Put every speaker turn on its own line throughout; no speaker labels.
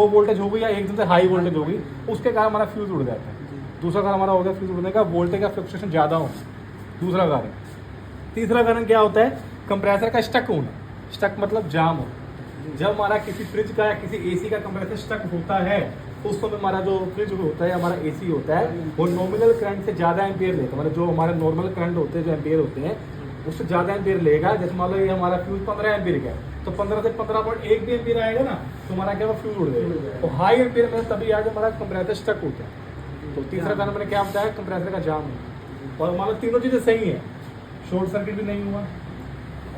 Low voltage हो गई या एकदम से हाई वोल्टेज हो गई, उसके कारण हमारा फ्यूज़ उड़ जाता है। दूसरा कारण हमारा हो गया फ्यूज़ उड़ने का, वोल्टेज का फ्लक्चुएशन ज़्यादा हो, दूसरा कारण। तीसरा कारण क्या होता है, कंप्रेसर का स्टक होना। स्टक मतलब जाम हो। जब हमारा किसी फ्रिज का या किसी एसी का कंप्रेसर स्टक होता है तो उस समय हमारा जो फ्रिज होता है, हमारा एसी होता है, वो नॉमिनल करंट से ज़्यादा एम्पियर लेता है। मतलब जो हमारे नॉर्मल करंट होते हैं, जो एम्पियर होते हैं, उससे ज़्यादा एम्पियर लेगा। जैसे मान लो ये हमारा फ्यूज 15 एम्पियर का है, तो 15 से 15.1 भी एम्पियर आएगा ना, तो हमारा क्या फ्यूज उड़ जाएगा। तो हाई एम्पियर में तभी आज हमारा कंप्रेसर स्टक होता है। तो तीसरा कारण मैंने क्या बताया, कंप्रेसर का जाम है। और मान लो तीनों चीज़ें सही है, शॉर्ट सर्किट भी नहीं हुआ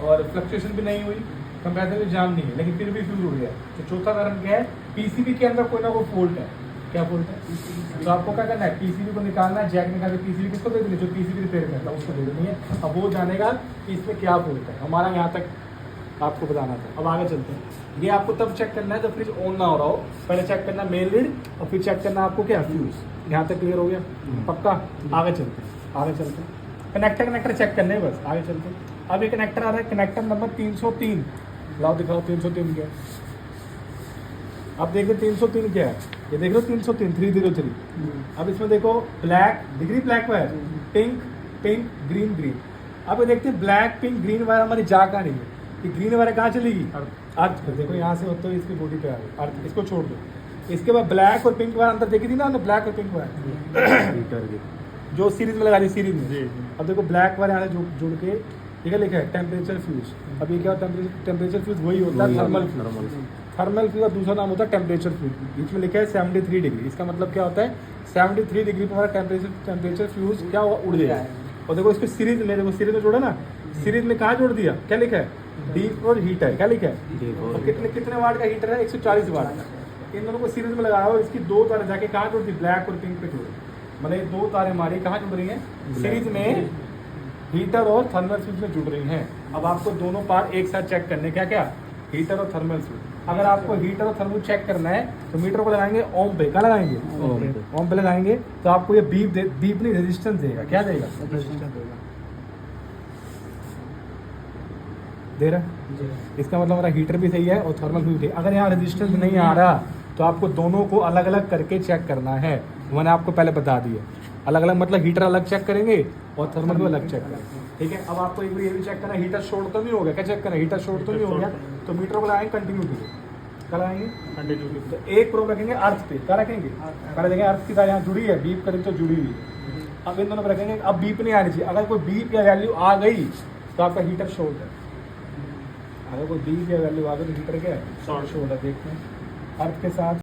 और फ्लक्चुएशन भी नहीं हुई, कंप्रेसर में जाम नहीं है, लेकिन फिर भी फ्यूज उड़ गया। तो चौथा कारण क्या है, पीसीबी के अंदर कोई ना कोई फॉल्ट है। क्या फॉल्ट है? तो आपको क्या करना है, पीसीबी को निकालना है, जैक निकाल के पीसीबी किसको दे देनी, जो पीसीबी रिपेयर करता है उसको दे देनी है। अब वो जानेगा कि इसमें क्या फॉल्ट है। हमारा यहाँ तक आपको बताना था। अब आगे चलते हैं। ये आपको तब चेक करना है जब फ्रिज ऑन ना हो रहा हो। पहले चेक करना मेन लीड और फिर चेक करना आपको क्या, फ्यूज। यहाँ तक क्लियर हो गया? पक्का? आगे चलते हैं, आगे चलते हैं। कनेक्टर चेक करने हैं बस, आगे चलते हैं। अब ये कनेक्टर आ रहा है, कनेक्टर नंबर 303। लाओ दिखाओ 303 क्या है। अब देखो 303 क्या है, ये देख लो 303 303। अब इसमें देखो black degree black wire, pink pink green green. अब ये देखते हैं ब्लैक पिंक ग्रीन वायर हमारी जा कहाँ रही है, ये ग्रीन वायर कहाँ चलेगी, अर्थ पे। देखो यहाँ से होते हुए इसकी बॉडी पे आ गई अर्थ, इसको छोड़ दो। इसके बाद ब्लैक और पिंक वायर अंदर देखी थी ना हमने, ब्लैक और पिंक वायर जो सीरीज में लगा दी, सीरीज में। अब देखो ब्लैक वायर यहाँ से जुड़ के ठीक है, लिखा है टेम्परेचर फ्यूज। अब ये क्या होता है, टेम्परेचर फ्यूज वही होता है थर्मल फ्यूज। थर्मल फ्यूज का दूसरा नाम होता है टेम्परेचर फ्यूज। बीच में लिखा है 73 डिग्री। इसका मतलब क्या होता है, 73 डिग्री पर हमारा टेम्परेचर फ्यूज क्या होगा, उड़ जाएगा। और देखो इसको सीरीज में, देखो सीरीज में जोड़ा ना, सीरीज में कहाँ जोड़ दिया, क्या लिखा है, डीप और हीटर। क्या लिखा है, और कितने वाट का हीटर है, 140 वाट का। इन दोनों को सीरीज में लगाया और इसकी दो तारें जाके कहाँ जोड़ दी, ब्लैक और पिंक पे जोड़ी। मतलब ये दो तारें हमारी कहाँ जुड़ रही हैं, सीरीज में हीटर और थर्मल फ्यूज में जुड़ रही हैं। अब आपको दोनों पार्ट एक साथ चेक करने, क्या क्या, हीटर और थर्मल फ्यूज। अगर आपको हीटर और थर्मल चेक करना है तो मीटर को लगाएंगे ओम पे। क्या लगाएंगे, ओम पे लगाएंगे तो आपको ये बीप नहीं, रेजिस्टेंस देगा। क्या देगा, दे रहा है। इसका मतलब हमारा हीटर भी सही है और थर्मल फ्यूज भी। अगर यहाँ रेजिस्टेंस नहीं आ रहा तो आपको दोनों को अलग अलग करके चेक करना है। मैंने आपको पहले बता दिया, अलग अलग मतलब हीटर अलग चेक करेंगे और थर्मल भी अलग चेक करेंगे। ठीक है। अब आपको एक बार ये भी चेक करना है, हीटर शॉर्ट तो नहीं हो गया। क्या चेक करना है, हीटर शॉर्ट तो नहीं हो गया, तो मीटर को लगाएंगे कंटिन्यूटी पे। क्या लगाएंगे, कंटिन्यूटी। तो एक प्रोब रखेंगे अर्थ पे। क्या रखेंगे, पहले देखेंगे अर्थ की तार यहाँ जुड़ी है, बीप करेंगे तो जुड़ी हुई है। अब इन दोनों पे रखेंगे। अब बीप नहीं आनी चाहिए। अगर कोई बीप या वैल्यू आ गई तो आपका हीटर शॉर्ट है। अगर कोई बीप या वैल्यू आ गई तो हीटर क्या है, शॉर्ट है। देखते हैं अर्थ के साथ